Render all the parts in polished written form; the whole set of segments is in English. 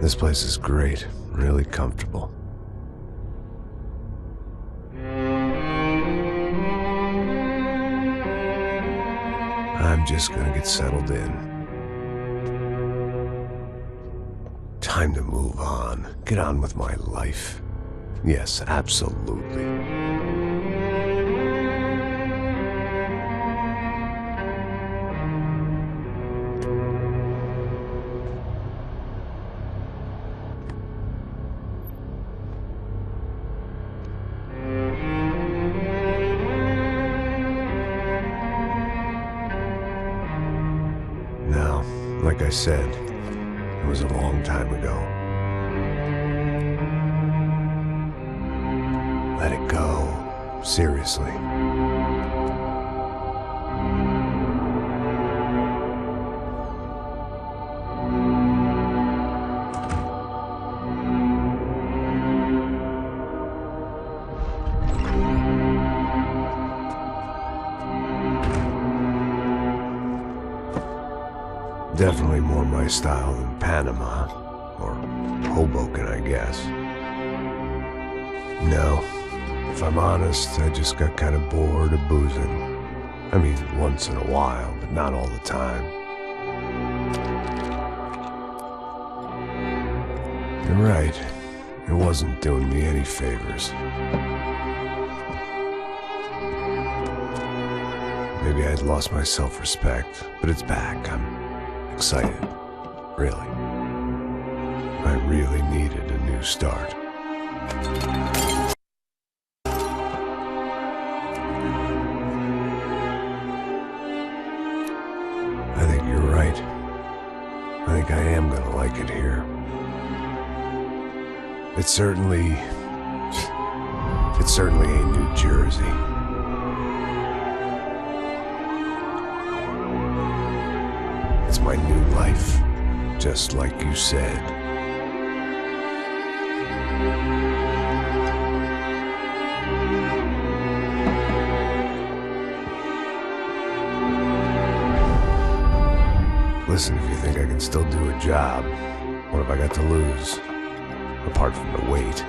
This place is great, really comfortable. I'm just gonna get settled in. Time to move on. Get on with my life. Yes, absolutely. Now, like I said, it was a long time ago. Let it go. Seriously. Definitely more my style than Panama, or Hoboken, I guess. No, if I'm honest, I just got kind of bored of boozing. I mean, once in a while, but not all the time. You're right, it wasn't doing me any favors. Maybe I'd lost my self-respect, but it's back. I'm excited, really. I really needed a new start. I think you're right. I think I am gonna like it here. It certainly ain't New Jersey. It's my new life, just like you said. Listen, if you think I can still do a job, what have I got to lose? Apart from the weight.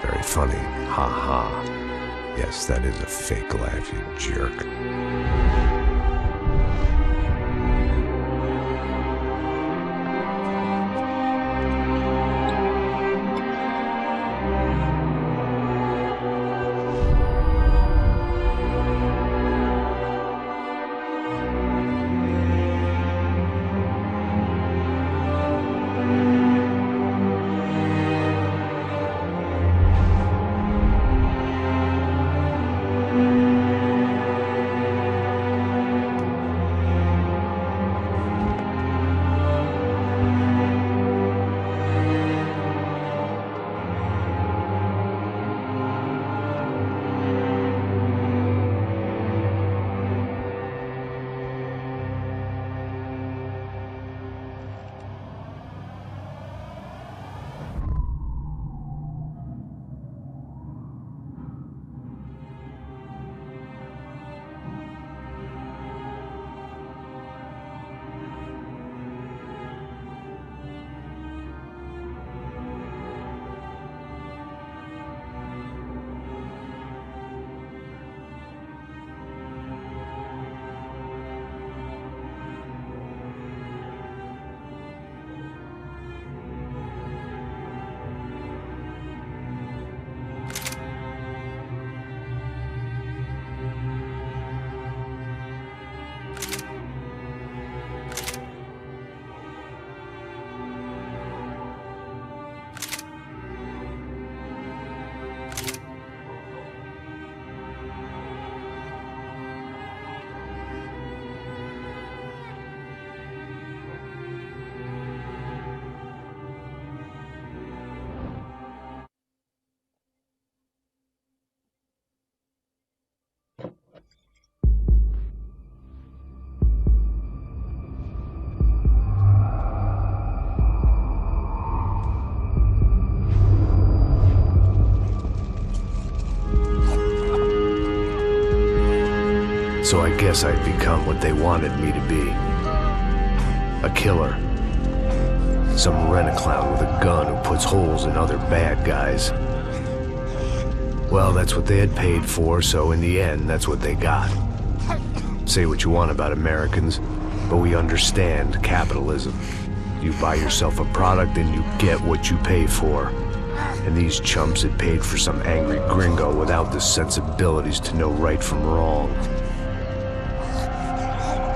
Very funny, ha ha. Yes, that is a fake laugh, you jerk. So I guess I'd become what they wanted me to be. A killer. Some rent-a-clown with a gun who puts holes in other bad guys. Well, that's what they had paid for, so in the end, that's what they got. Say what you want about Americans, but we understand capitalism. You buy yourself a product and you get what you pay for. And these chumps had paid for some angry gringo without the sensibilities to know right from wrong.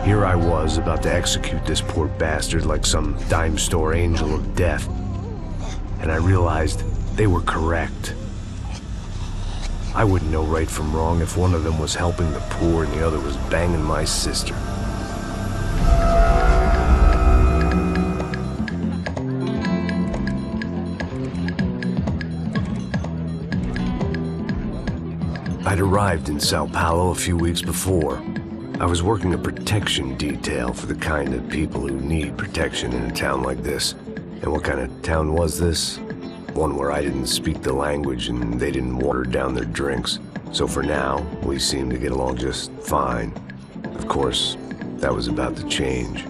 Here I was, about to execute this poor bastard like some dime store angel of death. And I realized they were correct. I wouldn't know right from wrong if one of them was helping the poor and the other was banging my sister. I'd arrived in Sao Paulo a few weeks before. I was working a protection detail for the kind of people who need protection in a town like this. And what kind of town was this? One where I didn't speak the language and they didn't water down their drinks. So for now, we seemed to get along just fine. Of course, that was about to change.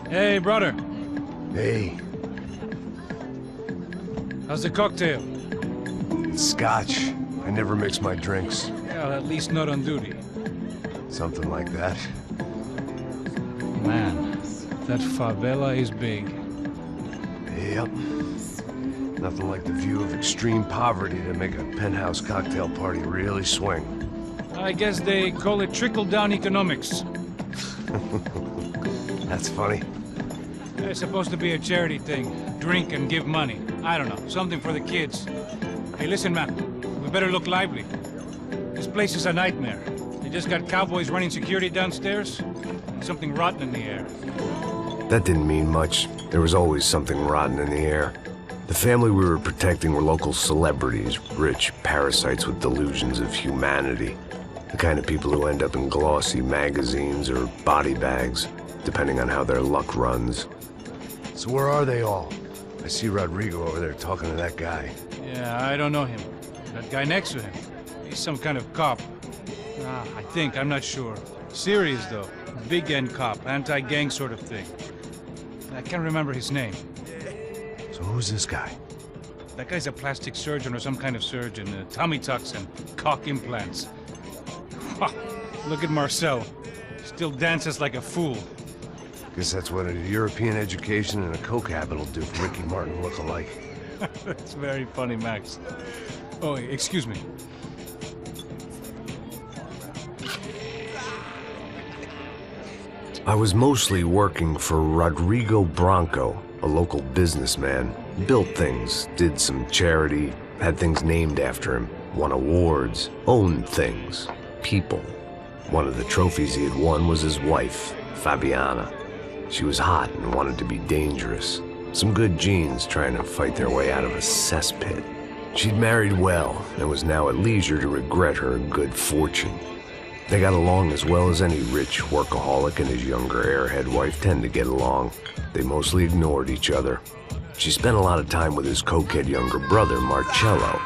Hey, brother. Hey. How's the cocktail? It's scotch. I never mix my drinks. Well, at least not on duty. Something like that. Man, that favela is big. Yep. Nothing like the view of extreme poverty to make a penthouse cocktail party really swing. I guess they call it trickle-down economics. That's funny. It's supposed to be a charity thing. Drink and give money. I don't know, something for the kids. Hey, listen, man. We better look lively. This place is a nightmare. They just got cowboys running security downstairs. And something rotten in the air. That didn't mean much. There was always something rotten in the air. The family we were protecting were local celebrities, rich parasites with delusions of humanity. The kind of people who end up in glossy magazines or body bags, depending on how their luck runs. So where are they all? I see Rodrigo over there talking to that guy. Yeah, I don't know him. That guy next to him. He's some kind of cop. I think, I'm not sure. Serious, though. Big end cop, anti-gang sort of thing. I can't remember his name. So who's this guy? That guy's a plastic surgeon or some kind of surgeon. Tummy tucks and cock implants. Look at Marcel. Still dances like a fool. Guess that's what a European education and a coke habit will do for Ricky Martin look-alike. That's very funny, Max. Oh, excuse me. I was mostly working for Rodrigo Branco, a local businessman. Built things, did some charity, had things named after him, won awards, owned things, people. One of the trophies he had won was his wife, Fabiana. She was hot and wanted to be dangerous. Some good genes trying to fight their way out of a cesspit. She'd married well and was now at leisure to regret her good fortune. They got along as well as any rich workaholic and his younger airhead wife tend to get along. They mostly ignored each other. She spent a lot of time with his cokehead younger brother, Marcello.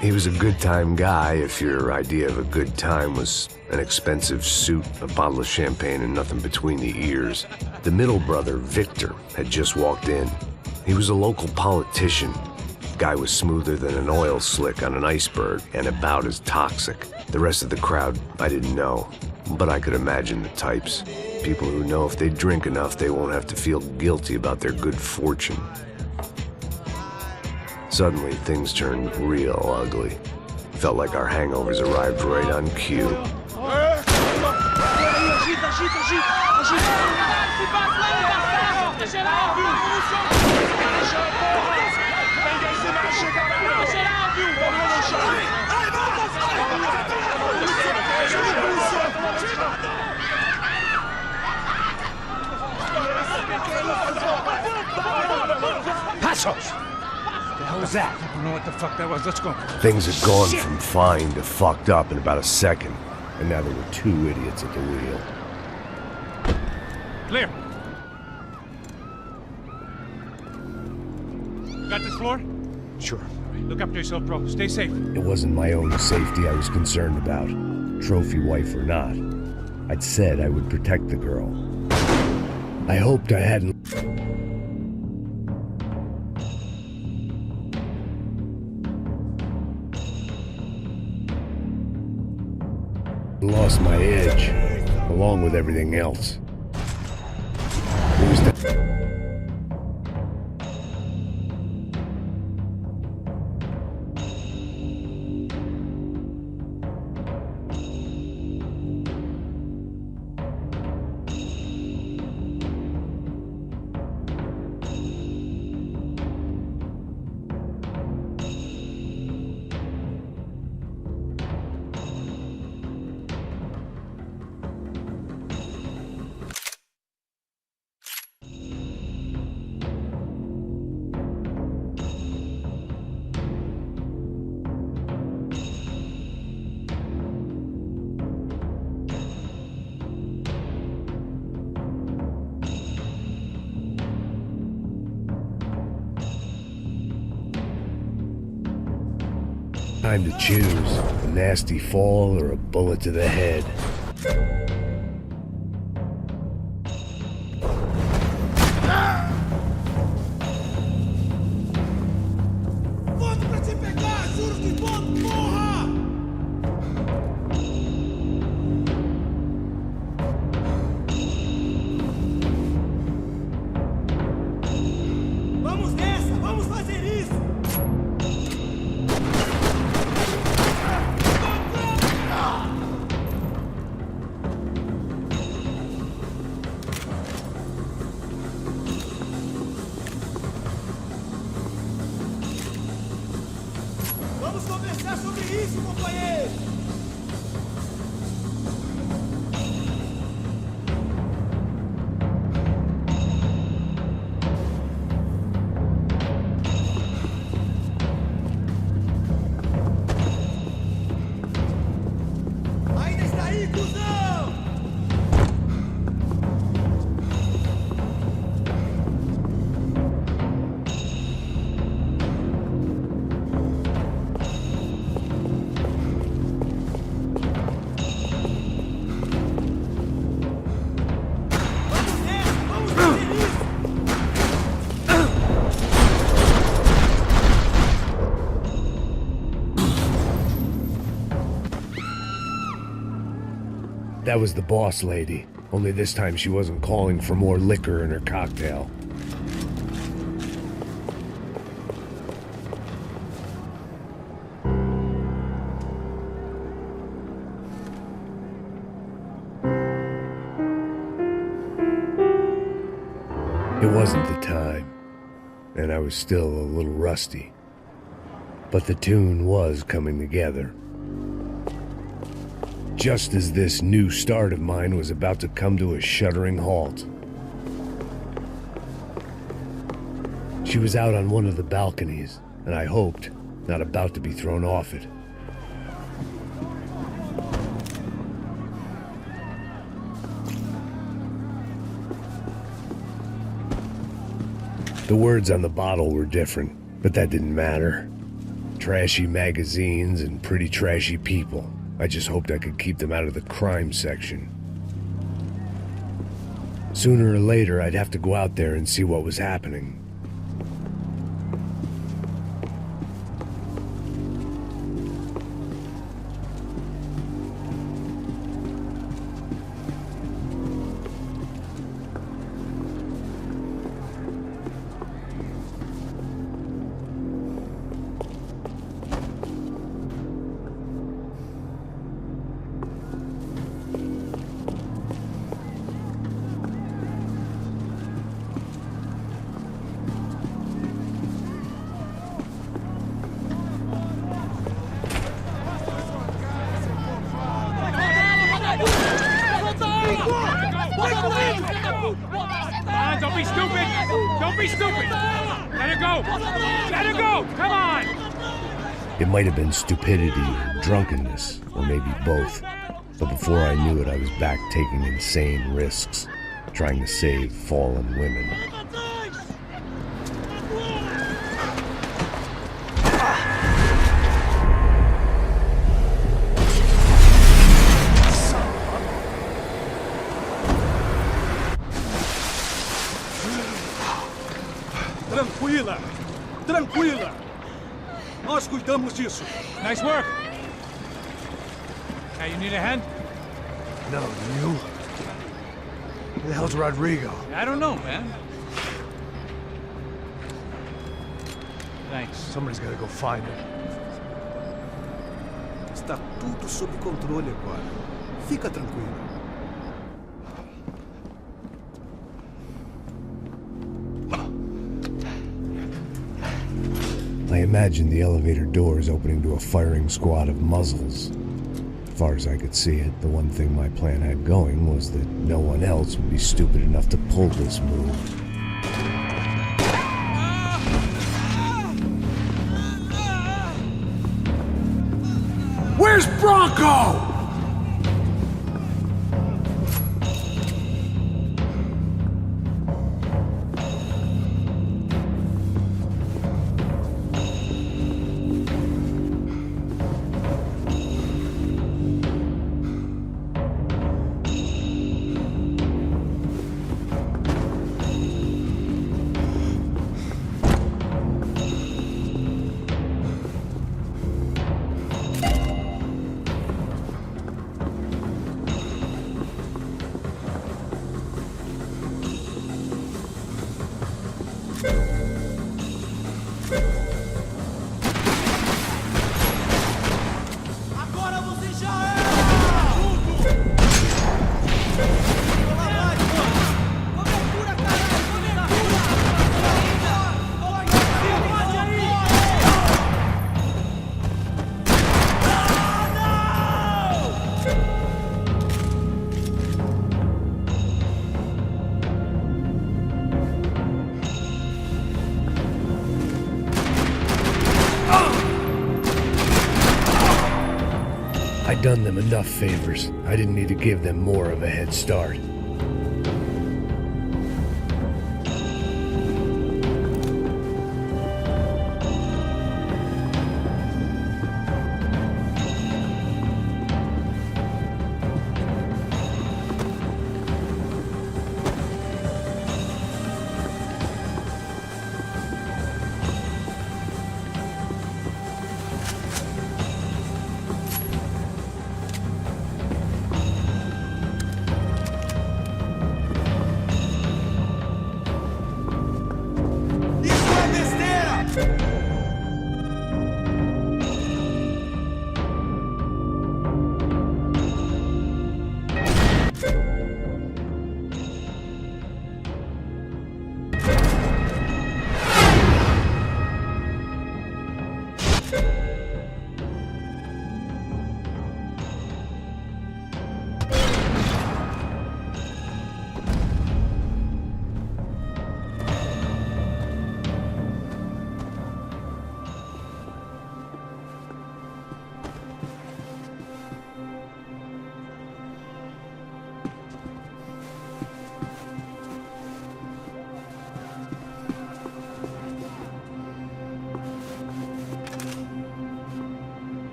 He was a good-time guy if your idea of a good time was an expensive suit, a bottle of champagne, and nothing between the ears. The middle brother, Victor, had just walked in. He was a local politician. Guy was smoother than an oil slick on an iceberg and about as toxic. The rest of the crowd, I didn't know, but I could imagine the types. People who know if they drink enough, they won't have to feel guilty about their good fortune. Suddenly, things turned real ugly. Felt like our hangovers arrived right on cue. Passos! The hell was that? I don't know what the fuck that was. Let's go. Things had gone from fine to fucked up in about a second, and now there were two idiots at the wheel. Clear. Got this floor? Sure. Look after yourself, bro. Stay safe. It wasn't my own safety I was concerned about, trophy wife or not. I'd said I would protect the girl. I hoped I hadn't... lost my edge, along with everything else. Who's that? Time to choose, a nasty fall or a bullet to the head. Vamos conversar sobre isso, companheiro! Ainda está aí, cuzão! That was the boss lady, only this time she wasn't calling for more liquor in her cocktail. It wasn't the time, and I was still a little rusty, but the tune was coming together. Just as this new start of mine was about to come to a shuddering halt. She was out on one of the balconies, and I hoped not about to be thrown off it. The words on the bottle were different, but that didn't matter. Trashy magazines and pretty trashy people. I just hoped I could keep them out of the crime section. Sooner or later, I'd have to go out there and see what was happening. Don't be stupid! Don't be stupid! Let her go! Let her go! Come on! It might have been stupidity or drunkenness, or maybe both. But before I knew it, I was back taking insane risks, trying to save fallen women. Tranquila! Tranquila! Nós cuidamos disso. Nice work! Hey, you need a hand? No, do you? Where the hell's Rodrigo? I don't know, man. Thanks. Somebody's gotta go find him. Está tudo sob controle agora. Fica tranquilo. I imagined the elevator doors opening to a firing squad of muzzles. As far as I could see it, the one thing my plan had going was that no one else would be stupid enough to pull this move. Where's Bronco? Agora você já é! Tudo! Vamos lá, mano! Cobertura, caralho! Cobertura! Pode aí! I'd done them enough favors. I didn't need to give them more of a head start. Isso é besteira!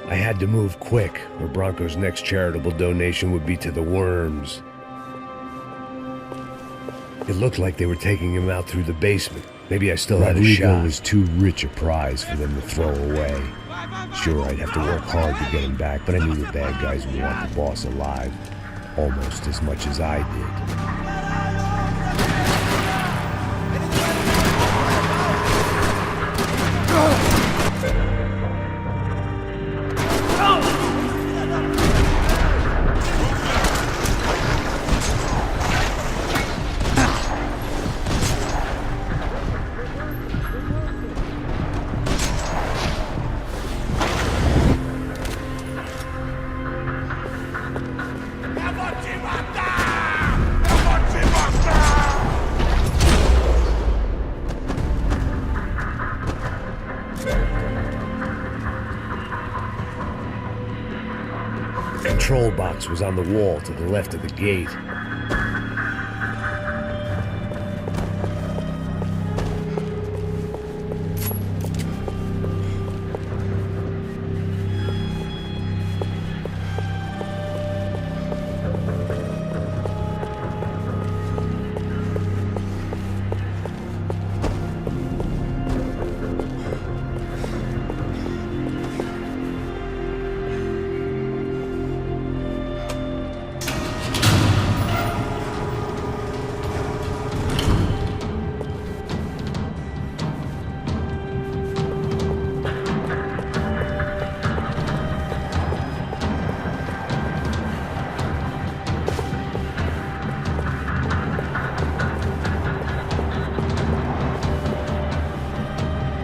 I had to move quick, or Bronco's next charitable donation would be to the worms. It looked like they were taking him out through the basement. Maybe I still had a shot. Rodrigo was too rich a prize for them to throw away. Sure, I'd have to work hard to get him back, but I knew the bad guys would want the boss alive almost as much as I did. Eu vou te matar! Eu vou te matar! The control box was on the wall to the left of the gate.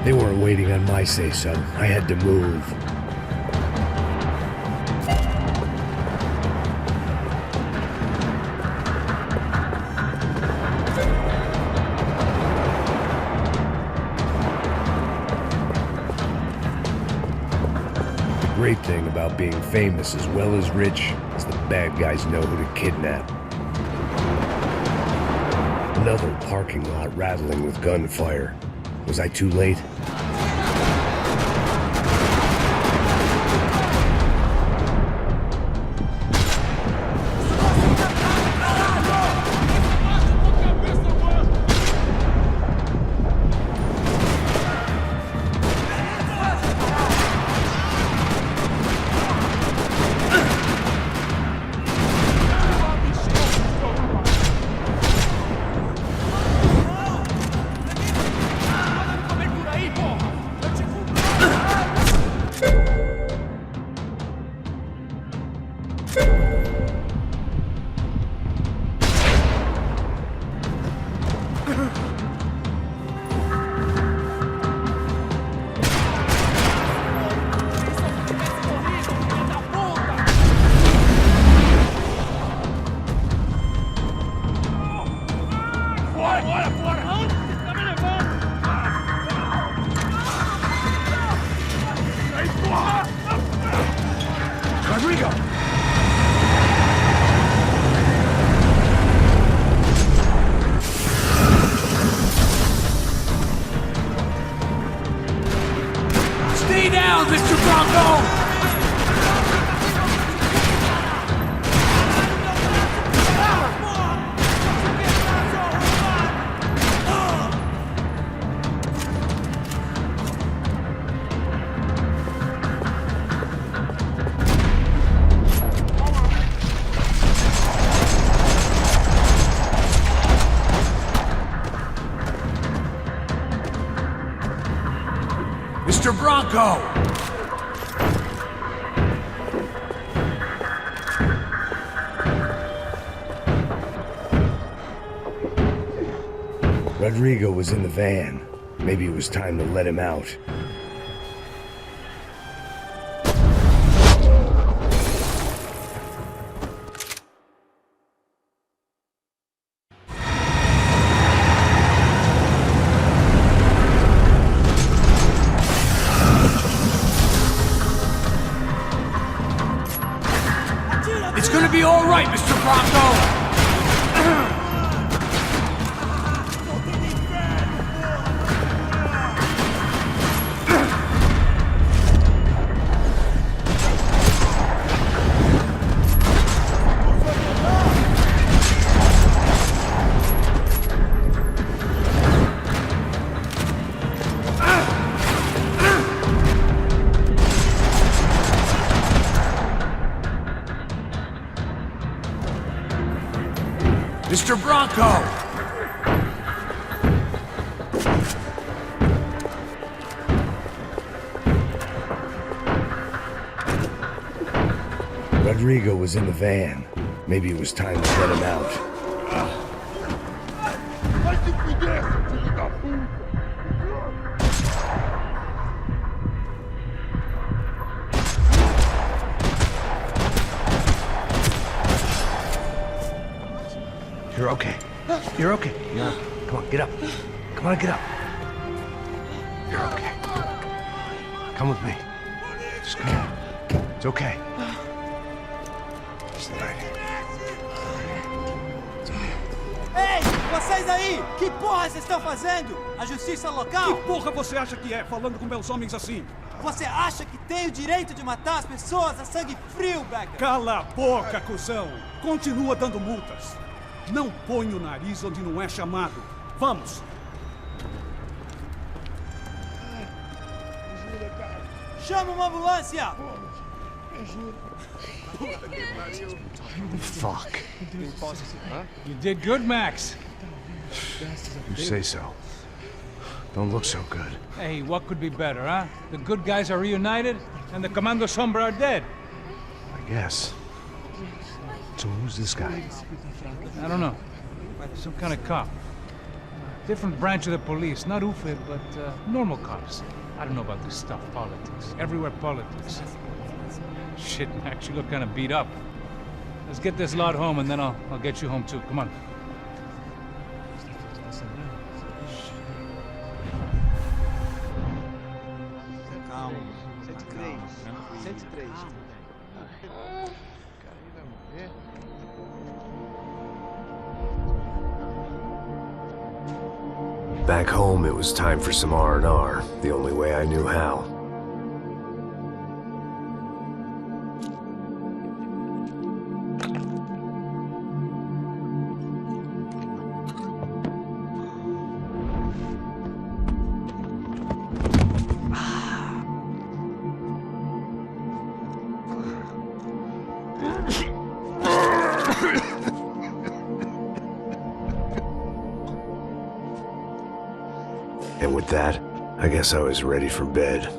They weren't waiting on my say-so. I had to move. The great thing about being famous as well as rich is the bad guys know who to kidnap. Another parking lot rattling with gunfire. Was I too late? Rodrigo! Stay down, Mr. Bronco! Mr. Bronco! Rodrigo was in the van. Maybe it was time to let him out. It's gonna be all right, Mr. Bronco! Mr. Bronco! Rodrigo was in the van. Maybe it was time to let him out. Vai se fuder, seu filho da puta! You're okay. You're okay. Come on, get up. Come on, get up. You're okay. Come with me. Just come. It's okay. It's all right. Ei, vocês aí! Que porra vocês estão fazendo? A justiça local? Que porra você acha que é, falando com meus homens assim? Você acha que tem o direito de matar as pessoas a sangue frio, Becker? Cala a boca, cuzão! Continua dando multas. Não põe o nariz onde não é chamado. Vamos! Chama uma ambulância! Fuck. You did good, Max. You say so. Don't look so good. Hey, what could be better, huh? The good guys are reunited, and the Commando Sombra are dead. I guess. So who's this guy? I don't know. Some kind of cop. Different branch of the police. Not UFE, but normal cops. I don't know about this stuff, politics. Everywhere politics. Shit, Max, you look kind of beat up. Let's get this lot home, and then I'll get you home too. Come on. Calma. 103. 103. Back home, it was time for some R&R, the only way I knew how. And with that, I guess I was ready for bed.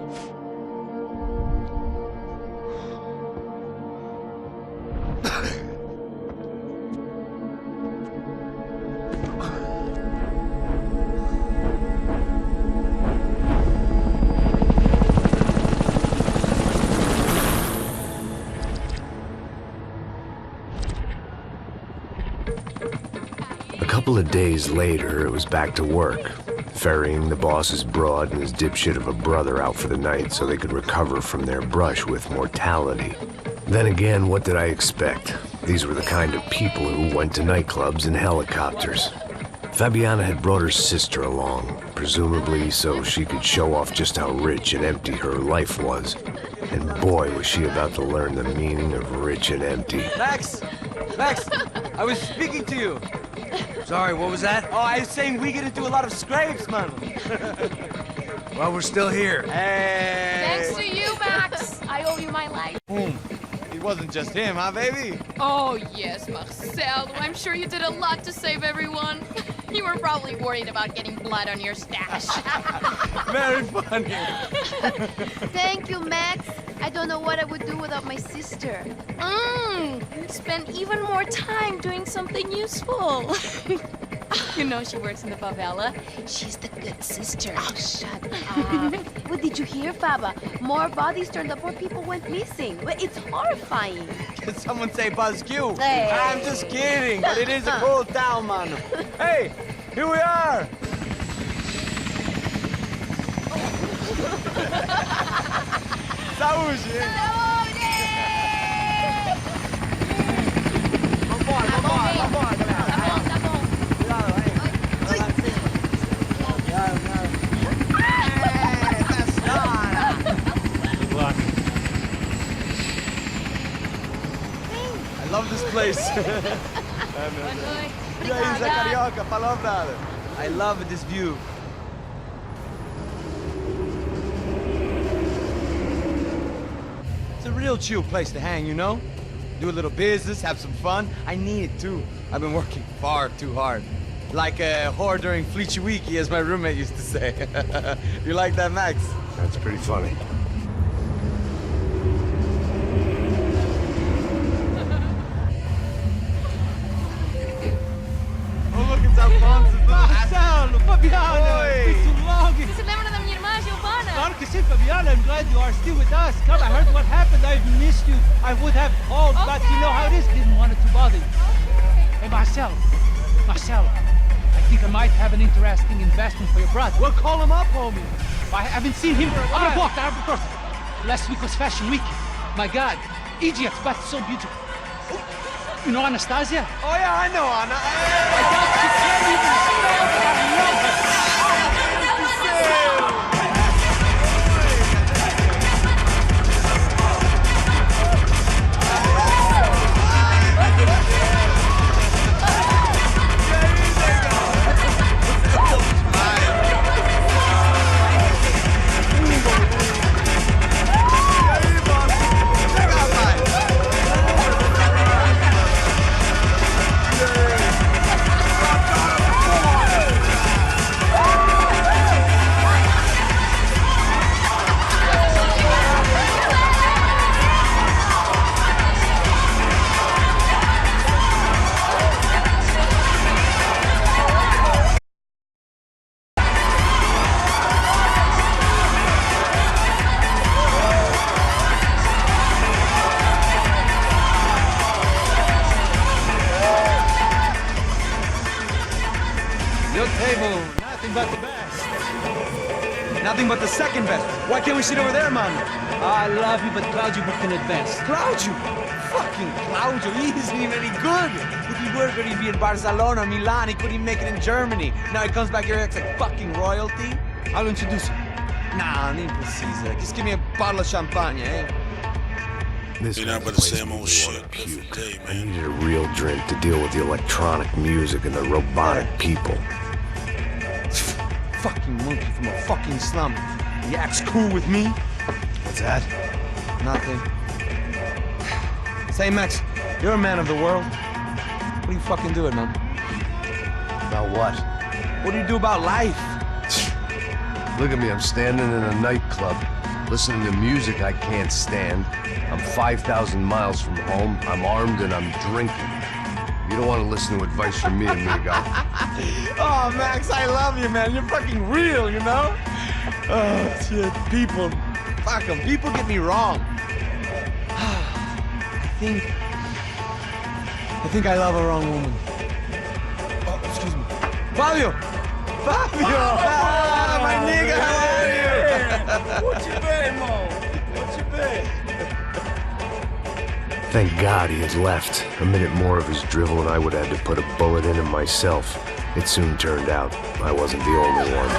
A couple of days later, it was back to work. Ferrying the boss's broad and his dipshit of a brother out for the night so they could recover from their brush with mortality. Then again, what did I expect? These were the kind of people who went to nightclubs in helicopters. Fabiana had brought her sister along, presumably so she could show off just how rich and empty her life was. And boy, was she about to learn the meaning of rich and empty. Max! Max! I was speaking to you. Sorry, what was that? Oh, I was saying we get into a lot of scrapes, man. Well, we're still here. Hey! Thanks to you, Max. I owe you my life. It wasn't just him, huh, baby? Oh, yes, Marcel. I'm sure you did a lot to save everyone. You were probably worried about getting blood on your stash. Very funny. Thank you, Max. I don't know what I would do without my sister. Spend even more time doing something useful. You know she works in the favela. She's the good sister. Oh, shut up. What did you hear, Faba? More bodies turned up, more people went missing. It's horrifying. Can someone say Buzz Q? Hey. I'm just kidding, but it is a cool town, man. Hey, here we are. Saúde! Vambora, vambora, galera. Tá bom. Cuidado, aí. Vai lá em cima. Cuidado. Good luck. I love this place. E aí, Zé Carioca, falou, brother. I love this view. It's a real chill place to hang, you know? Do a little business, have some fun. I need it too. I've been working far too hard. Like a whore during Fleechy Weeky, as my roommate used to say. You like that, Max? That's pretty funny. Oh, look, it's Alfonso's little Marcelo, Fabiana, Oi. it's too long. Você se lembra da minha irmã, Giovanna? Claro que sim, Fabiana. I'm glad you are still with us. Come, I heard what happened. I've missed you. I would have called, but you know how it is. Didn't want it to bother you. Hey, Marcelo, I think I might have an interesting investment for your brother. Well, call him up, homie. I haven't seen him for a while. Last week was Fashion Week. My God, Egypt, but so beautiful. You know Anastasia? Oh, yeah, I know, Anna. I doubt she can't even spell, but I love her. Nothing but the second best. Why can't we sit over there, man? I love you, but Claudio booked in advance. Claudio! Fucking Claudio, he isn't even any good. If he were good, he'd be in Barcelona, Milan. He couldn't even make it in Germany. Now he comes back here, acts like fucking royalty. I'll introduce you. Nah, nem precisa. Just give me a bottle of champagne, eh? This You're not about to place say makes more me shit wanna every puke. day, I man. needed a real drink to deal with the electronic music and the robotic people. Fucking monkey from a fucking slum. He acts cool with me. What's that? Nothing. Say, Max, you're a man of the world. What are you fucking doing, man? About what? What do you do about life? Look at me, I'm standing in a nightclub, listening to music I can't stand. I'm 5,000 miles from home, I'm armed and I'm drinking. You don't want to listen to advice from me, amigo. Oh, Max, I love you, man. You're fucking real, you know? Oh, shit. People, fuck them. People get me wrong. I think I love a wrong woman. Oh, excuse me. Fabio! Fabio! Ah, my nigga, how are you? What you been, Mo? What you been? Thank God he had left. A minute more of his drivel and I would have had to put a bullet in him myself. It soon turned out I wasn't the only one.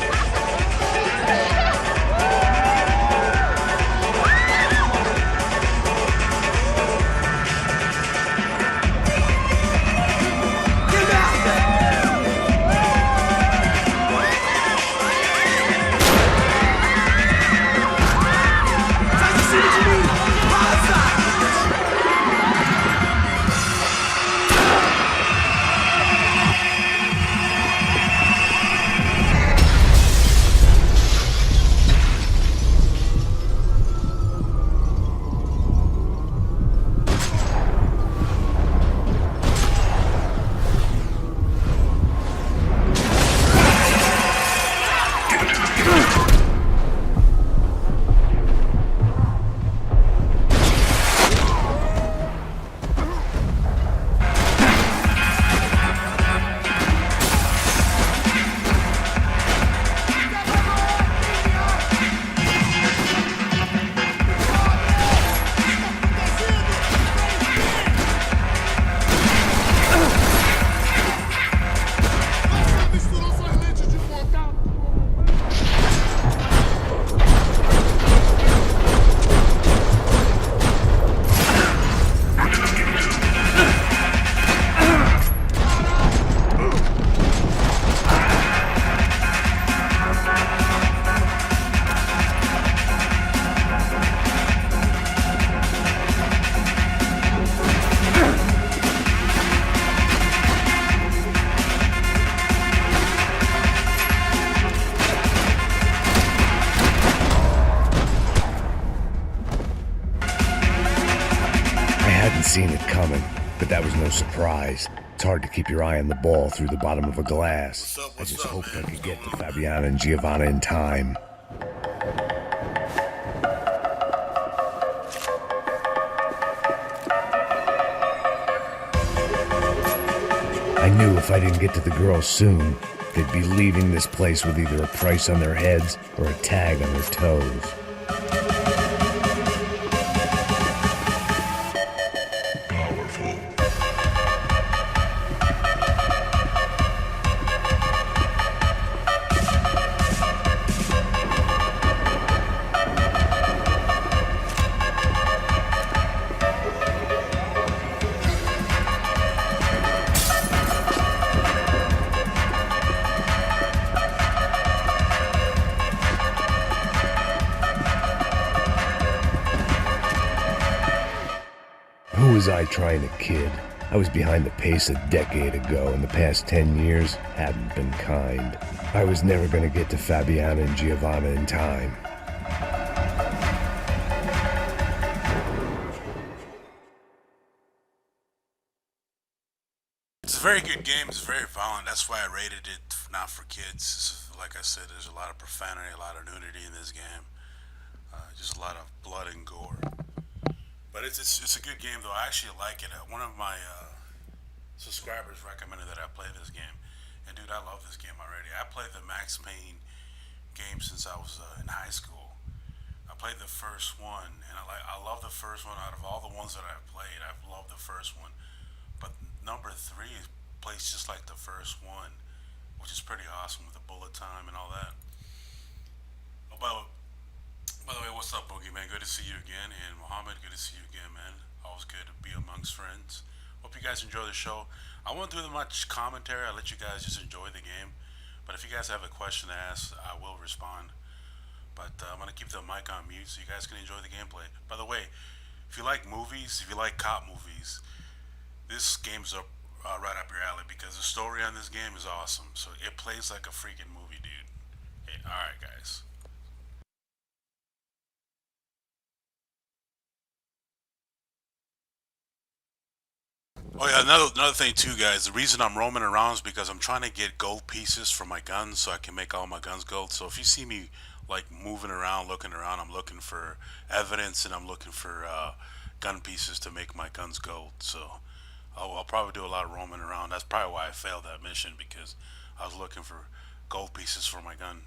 Seen it coming, but that was no surprise. It's hard to keep your eye on the ball through the bottom of a glass. I just hoped I could get to Fabiana and Giovanna in time. I knew if I didn't get to the girls soon, they'd be leaving this place with either a price on their heads or a tag on their toes. Who was I trying to kid? I was behind the pace a decade ago, and the past 10 years hadn't been kind. I was never going to get to Fabiana and Giovanna in time. It's a very good game. It's very violent. That's why I rated it not for kids. Like I said, there's a lot of profanity, a lot of nudity in this game. Just a lot of blood and gore. But it's a good game, though. I actually like it. One of my subscribers recommended that I play this game. And, dude, I love this game already. I played the Max Payne game since I was in high school. I played the first one, and I love the first one. Out of all the ones that I've played, I've loved the first one. But number 3 plays just like the first one, which is pretty awesome with the bullet time and all that. Oh, by the way, what's up, Boogie, man? Good to see you again. And Mohammed, good to see you again, man. Always good to be amongst friends. Hope you guys enjoy the show. I won't do much commentary. I'll let you guys just enjoy the game. But if you guys have a question to ask, I will respond. But I'm going to keep the mic on mute so you guys can enjoy the gameplay. By the way, if you like movies, if you like cop movies, this game's up right up your alley because the story on this game is awesome. So it plays like a freaking movie, dude. Hey, alright, guys. Oh yeah, another thing too, guys. The reason I'm roaming around is because I'm trying to get gold pieces for my guns so I can make all my guns gold. So if you see me like moving around, looking around, I'm looking for evidence and I'm looking for gun pieces to make my guns gold. So I'll probably do a lot of roaming around. That's probably why I failed that mission, because I was looking for gold pieces for my gun.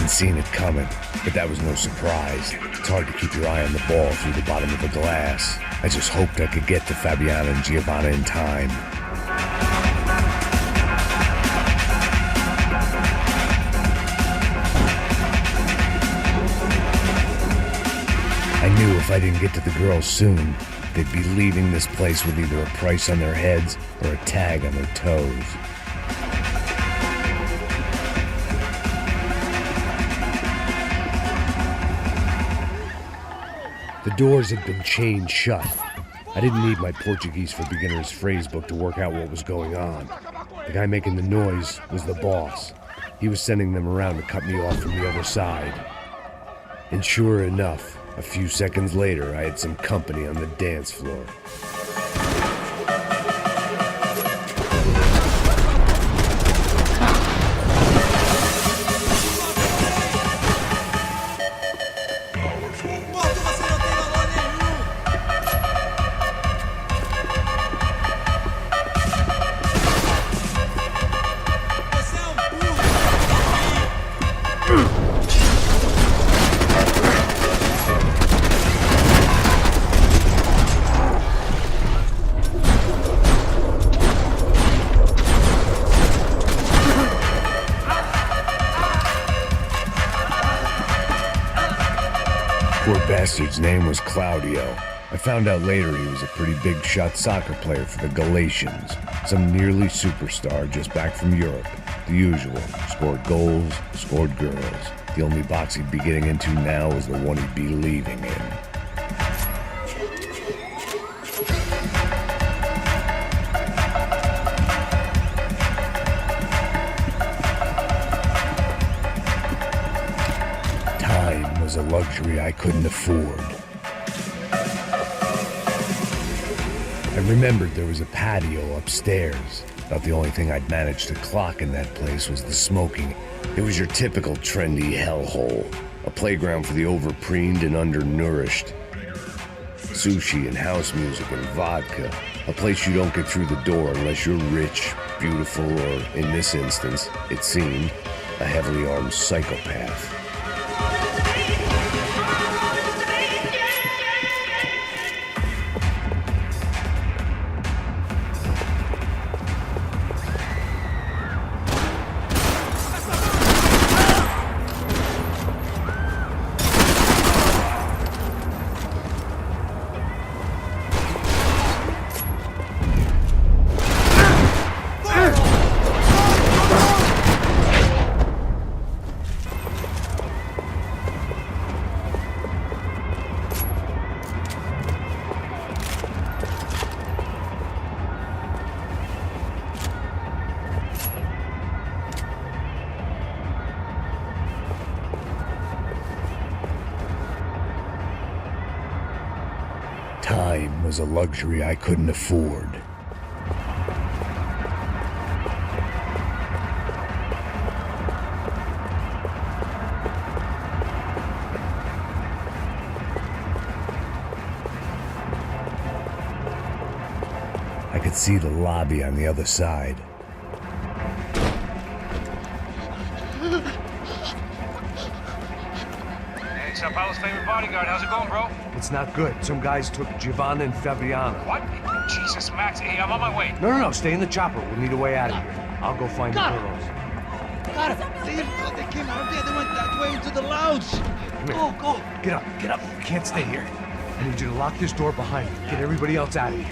Seen it coming, but that was no surprise. It's hard to keep your eye on the ball through the bottom of the glass. I just hoped I could get to Fabiana and Giovanna in time. I knew if I didn't get to the girls soon, they'd be leaving this place with either a price on their heads or a tag on their toes. The doors had been chained shut. I didn't need my Portuguese for Beginners phrase book to work out what was going on. The guy making the noise was the boss. He was sending them around to cut me off from the other side. And sure enough, a few seconds later, I had some company on the dance floor. His name was Claudio. I found out later he was a pretty big shot soccer player for the Galatians. Some nearly superstar just back from Europe. The usual. Scored goals, scored girls. The only box he'd be getting into now was the one he'd be leaving in. Was a luxury I couldn't afford. I remembered there was a patio upstairs. About the only thing I'd managed to clock in that place was the smoking. It was your typical trendy hellhole. A playground for the overpreened and undernourished. Sushi and house music and vodka. A place you don't get through the door unless you're rich, beautiful, or, in this instance, it seemed, a heavily armed psychopath. Time was a luxury I couldn't afford. I could see the lobby on the other side. Hey, Sao Paulo's favorite bodyguard. How's it going, bro? It's not good. Some guys took Giovanna and Fabiana. What? Jesus, Max. Hey, I'm on my way. No, stay in the chopper. We'll need a way out of here. I'll go find the girls. Got it. They came out of there. They went that way into the lounge. Go. Get up. You can't stay here. I need you to lock this door behind you. Get everybody else out of here.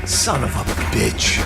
Son of a bitch.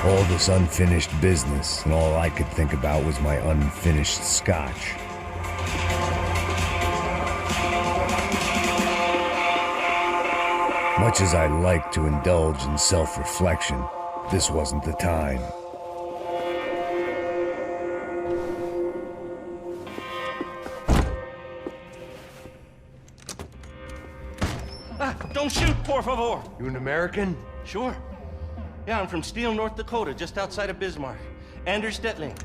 All this unfinished business, and all I could think about was my unfinished scotch. Much as I like to indulge in self-reflection, this wasn't the time. Don't shoot, por favor. You an American? Sure. Yeah, I'm from Steele, North Dakota, just outside of Bismarck. Anders Stetling.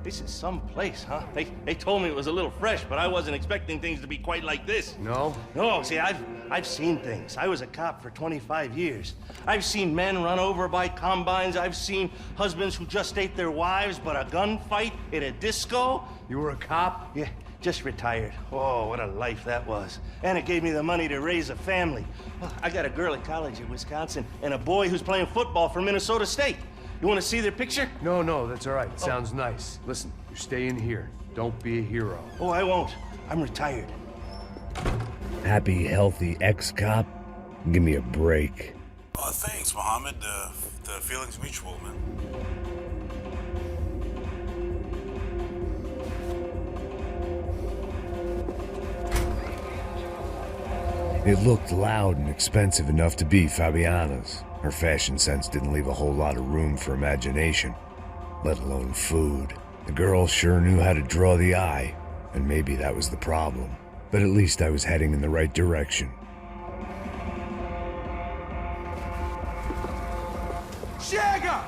This is some place, huh? They told me it was a little fresh, but I wasn't expecting things to be quite like this. No? No, see, I've seen things. I was a cop for 25 years. I've seen men run over by combines. I've seen husbands who just ate their wives, but a gunfight at a disco. You were a cop? Yeah, just retired. Oh, what a life that was. And it gave me the money to raise a family. Well, I got a girl at college in Wisconsin and a boy who's playing football for Minnesota State. You want to see their picture? No, that's all right. It sounds nice. Listen, you stay in here. Don't be a hero. Oh, I won't. I'm retired. Happy, healthy ex-cop? Give me a break. Oh, thanks, Mohammed. The feeling's mutual, man. It looked loud and expensive enough to be Fabiana's. Her fashion sense didn't leave a whole lot of room for imagination, let alone food. The girl sure knew how to draw the eye, and maybe that was the problem. But at least I was heading in the right direction. Chega!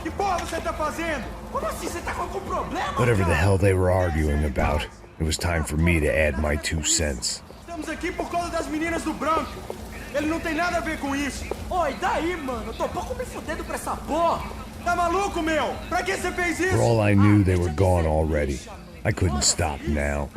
Que porra você tá fazendo? Como assim? Você tá com algum problema? Whatever the hell they were arguing about, it was time for me to add my 2 cents. Estamos aqui por causa das meninas do branco. Ele não tem nada a ver com isso. Oi, daí, mano? Eu tô pouco me fudendo pra essa porra. Tá maluco, meu? Pra que você fez isso? For all I knew, they were gone already. I couldn't stop now.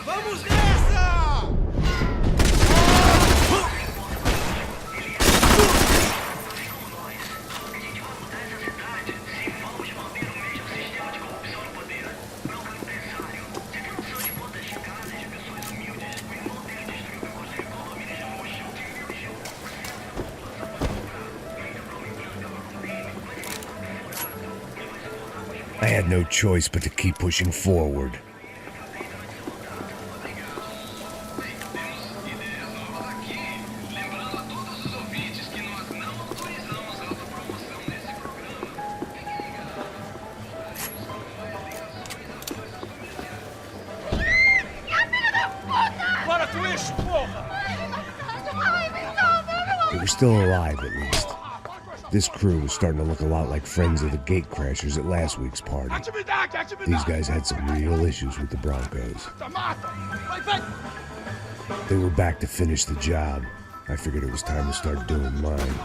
Vamos nessa! I had no choice but to keep pushing forward. They were still alive, at least. This crew was starting to look a lot like friends of the gatecrashers at last week's party. These guys had some real issues with the Broncos. They were back to finish the job. I figured it was time to start doing mine.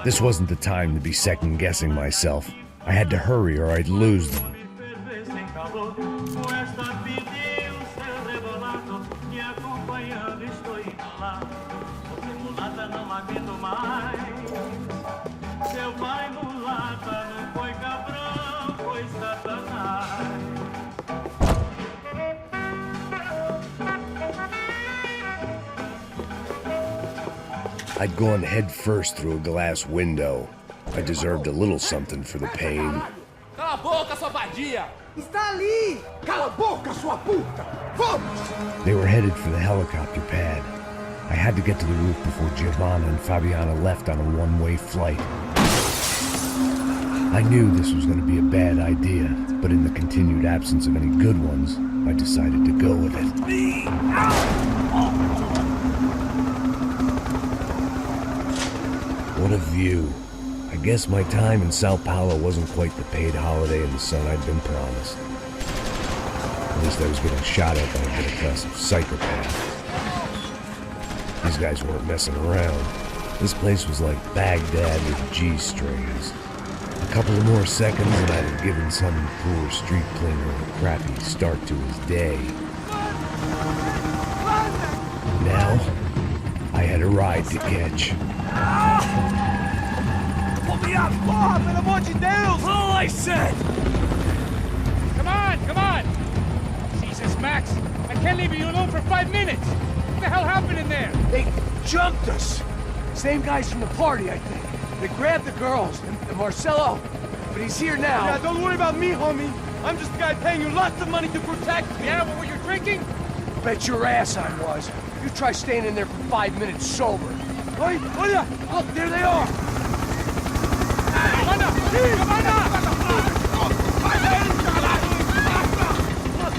This wasn't the time to be second-guessing myself. I had to hurry or I'd lose them. I'd gone head first through a glass window. I deserved a little something for the pain. Cala a boca, sua vadia! Está ali! Cala a boca, sua puta! They were headed for the helicopter pad. I had to get to the roof before Giovanna and Fabiana left on a one-way flight. I knew this was going to be a bad idea, but in the continued absence of any good ones, I decided to go with it. What a view. I guess my time in Sao Paulo wasn't quite the paid holiday in the sun I'd been promised. At least I was getting shot at by a middle-class psychopath. These guys weren't messing around. This place was like Baghdad with G-strings. A couple of more seconds and I'd have given some poor street cleaner a crappy start to his day. Now, I had a ride to catch. Pull me up! Porra, pelo amor de Deus! All I said! Come on, come on! Jesus, Max, I can't leave you alone for 5 minutes! What the hell happened in there? They jumped us. Same guys from the party, I think. They grabbed the girls and Marcelo, but he's here now. Yeah, don't worry about me, homie. I'm just a guy paying you lots of money to protect me. Yeah, what were you drinking? Bet your ass I was. You try staying in there for 5 minutes sober. Oi, olha! Look, there they are. Come on!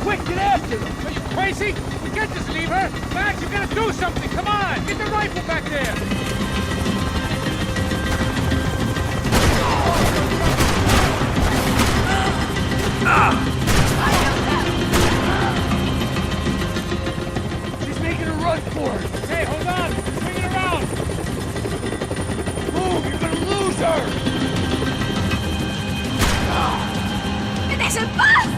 Quick, get after them! Are you crazy? We can't just leave her! Max, you gotta do something! Come on! Get the rifle back there! She's making a run for it! Hey, hold on! Swing it around! Move! You're gonna lose her! ¡Me dejes en paz!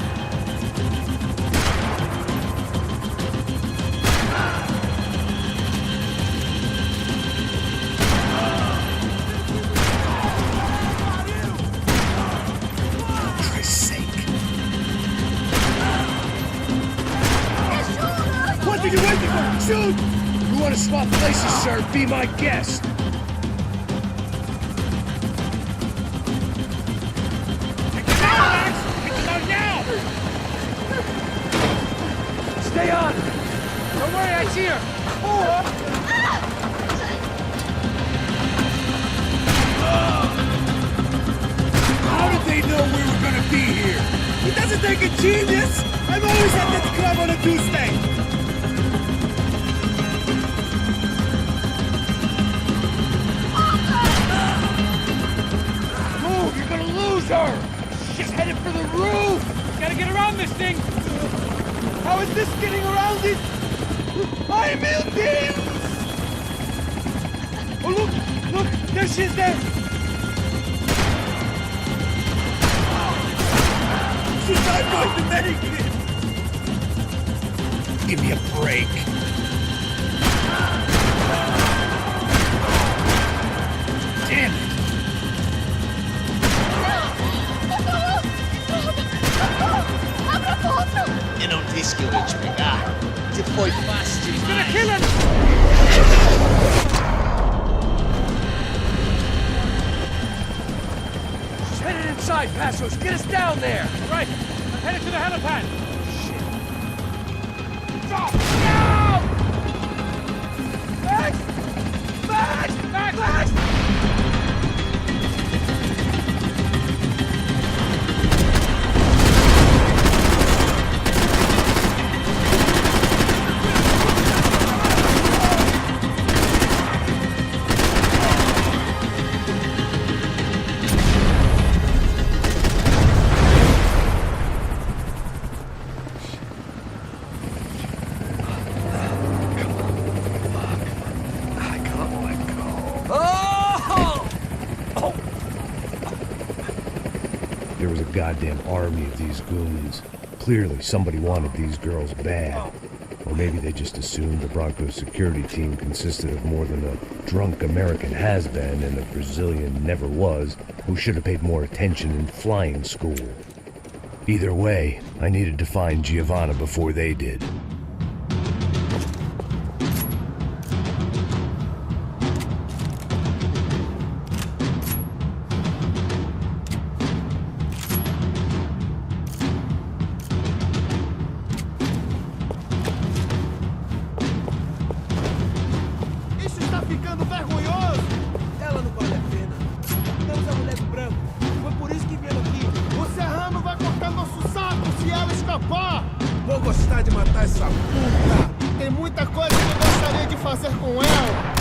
What are you waiting for? Shoot! You want to swap places, sir? Be my guest. Stay on! Don't worry, I see her! How did they know we were gonna be here? It doesn't take a genius! I'm always at this club on a Tuesday! Move! You're gonna lose her! She's headed for the roof! Gotta get around this thing! How is this getting around it? I'm building! Oh, look! Look! There she is there! She's not going to make it! Give me a break. Damn it! E non rischio di spiegare. Ti puoi fasti. He's gonna kill him! She's headed inside, Passos. Get us down there! Right, I'm headed to the helipad! No! Max! Max! Max! Max! There was a goddamn army of these goons. Clearly, somebody wanted these girls bad. Or maybe they just assumed the Broncos security team consisted of more than a drunk American has-been and a Brazilian never-was who should have paid more attention in flying school. Either way, I needed to find Giovanna before they did. escapar! Vou gostar de matar essa puta! Tem muita coisa que eu gostaria de fazer com ela!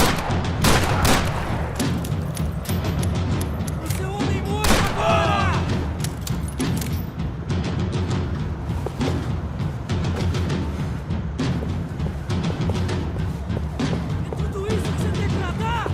Seu homem morto agora! É tudo isso que você tem pra dar?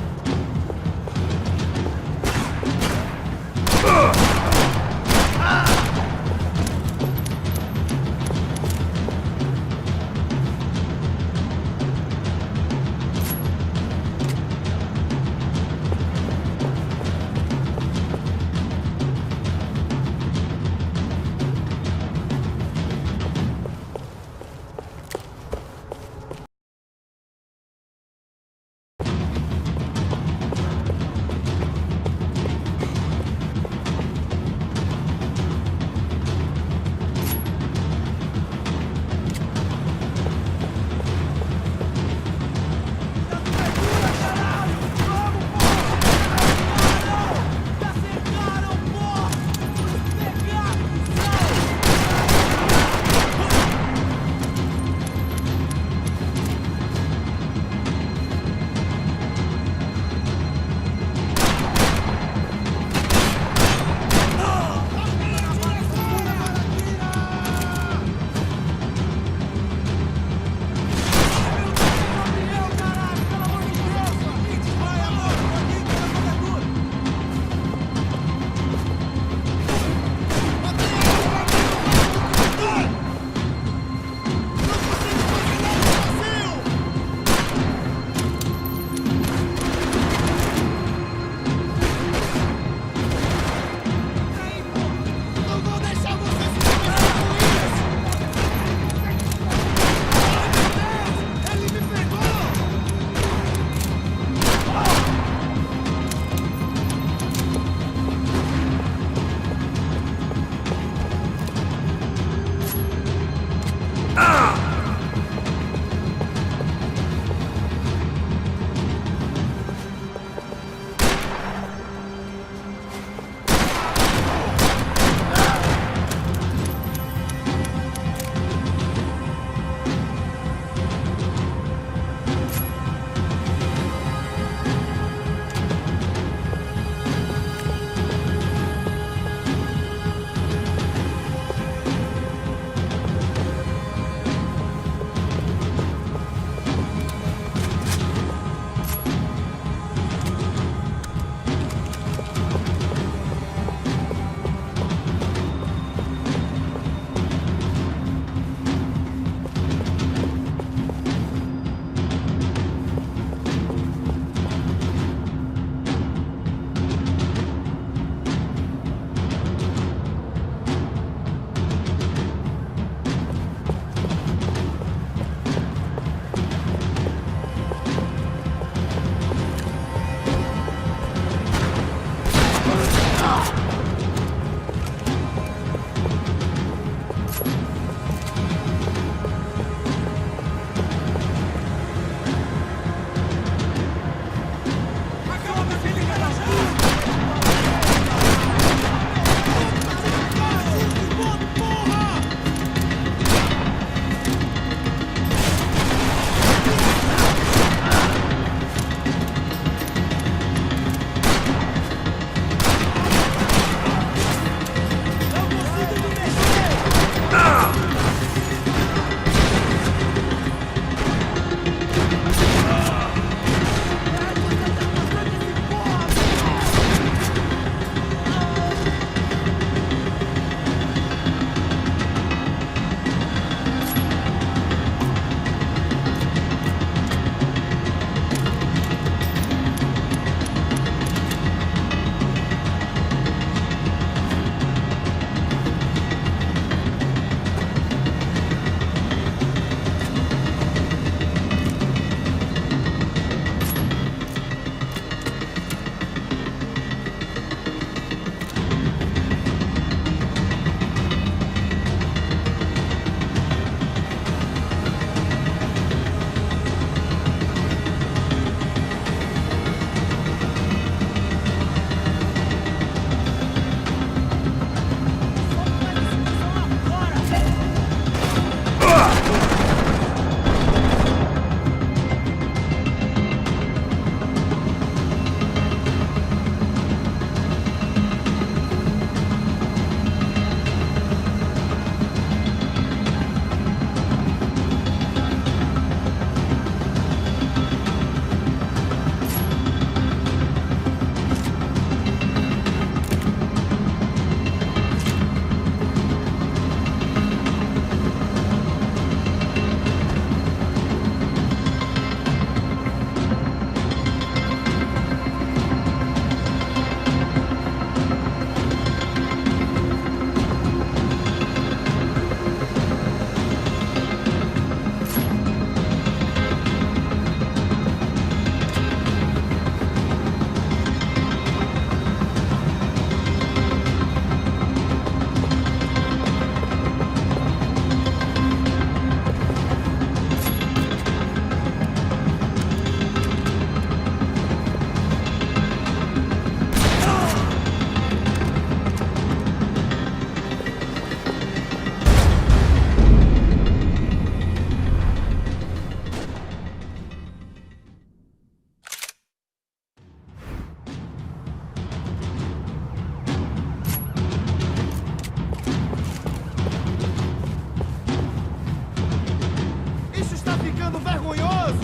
ficando vergonhoso!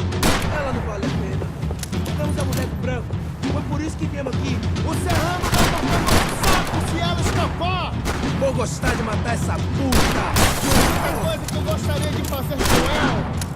Ela não vale a pena. Vamos a mulher do branco. Foi por isso que viemos aqui. O Serrano vai matar nosso saco se ela escapar! Vou gostar de matar essa puta! A única coisa que eu gostaria de fazer com ela.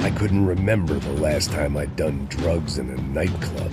I couldn't remember the last time I'd done drugs in a nightclub.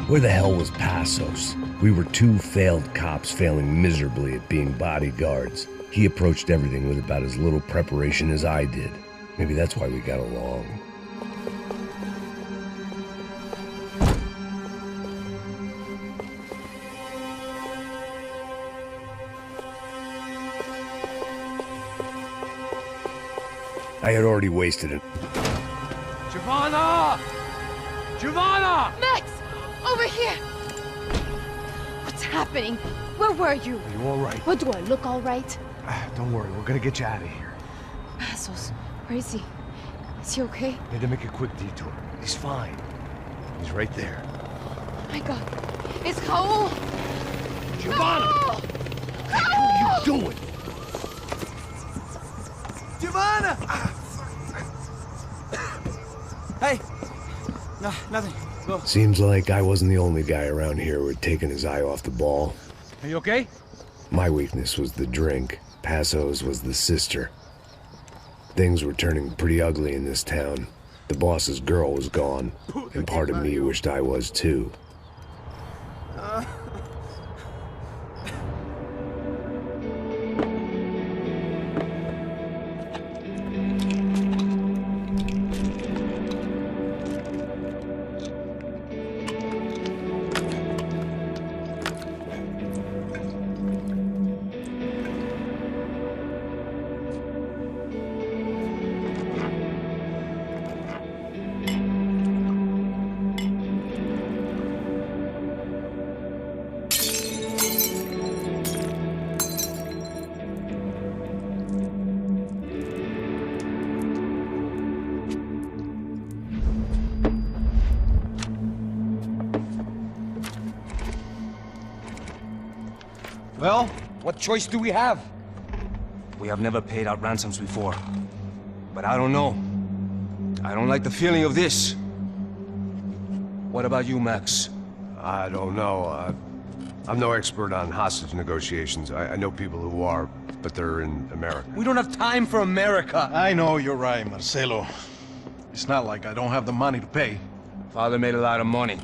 Where the hell was Passos? We were two failed cops failing miserably at being bodyguards. He approached everything with about as little preparation as I did. Maybe that's why we got along. I had already wasted it. Giovanna! Giovanna! Max! Over here! What's happening? Where were you? Are you all right? What, do I look all right? Don't worry, we're gonna get you out of here. Passos, where is he? Is he okay? Had to make a quick detour. He's fine. He's right there. Oh my God. It's Raul! Giovanna! Raul! What are you doing? Giovanna! Hey! No, nothing. Go. Seems like I wasn't the only guy around here who had taken his eye off the ball. Are you okay? My weakness was the drink. Passos was the sister. Things were turning pretty ugly in this town. The boss's girl was gone, and part of me wished I was too. Well, what choice do we have? We have never paid out ransoms before. But I don't know. I don't like the feeling of this. What about you, Max? I don't know. I'm no expert on hostage negotiations. I know people who are, but they're in America. We don't have time for America. I know you're right, Marcelo. It's not like I don't have the money to pay. Father made a lot of money.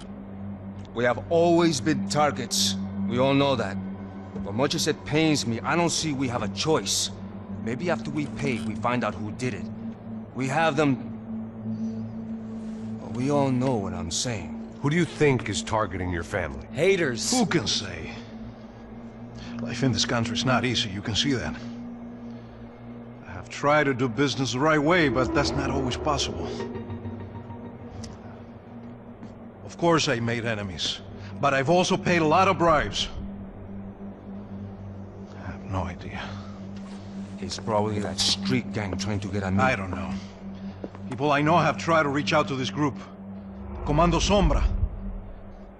We have always been targets. We all know that. But much as it pains me, I don't see we have a choice. Maybe after we pay, we find out who did it. We have them... Well, we all know what I'm saying. Who do you think is targeting your family? Haters. Who can say? Life in this country is not easy, you can see that. I have tried to do business the right way, but that's not always possible. Of course I made enemies, but I've also paid a lot of bribes. I have no idea. It's probably that street gang trying to get at me. I don't know. People I know have tried to reach out to this group. Comando Sombra.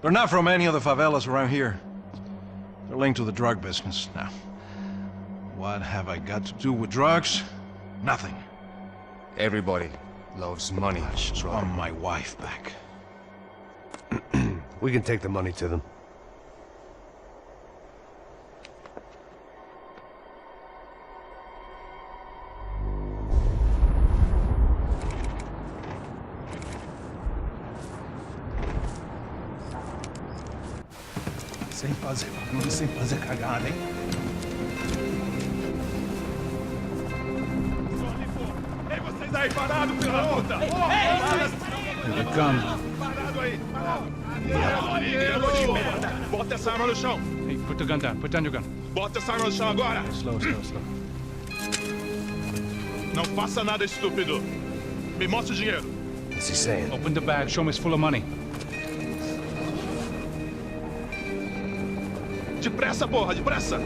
They're not from any of the favelas around here. They're linked to the drug business. Now, what have I got to do with drugs? Nothing. Everybody loves money. I just want my wife back. We can take the money to them. Sem fazer cagada, hein? Ei, vocês aí parados, filho da puta! Here they come. Parado aí! Bota essa arma no chão! Hey, put the gun down. Put down your gun. Bota essa arma no chão agora! Slow, slow, slow. Não faça nada estúpido! Me mostra o dinheiro! What's he saying? Open the bag. Show me it's full of money. Depressa, porra, depressa!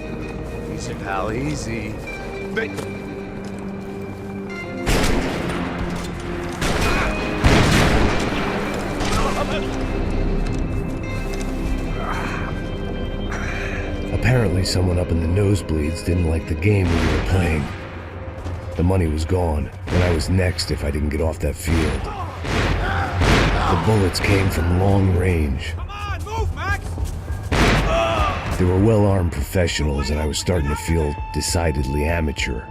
Easy, pal, easy. Vem! Apparently someone up in the nosebleeds didn't like the game we were playing. The money was gone, and I was next if I didn't get off that field. The bullets came from long range. Come on, move, Max! They were well-armed professionals, and I was starting to feel decidedly amateur.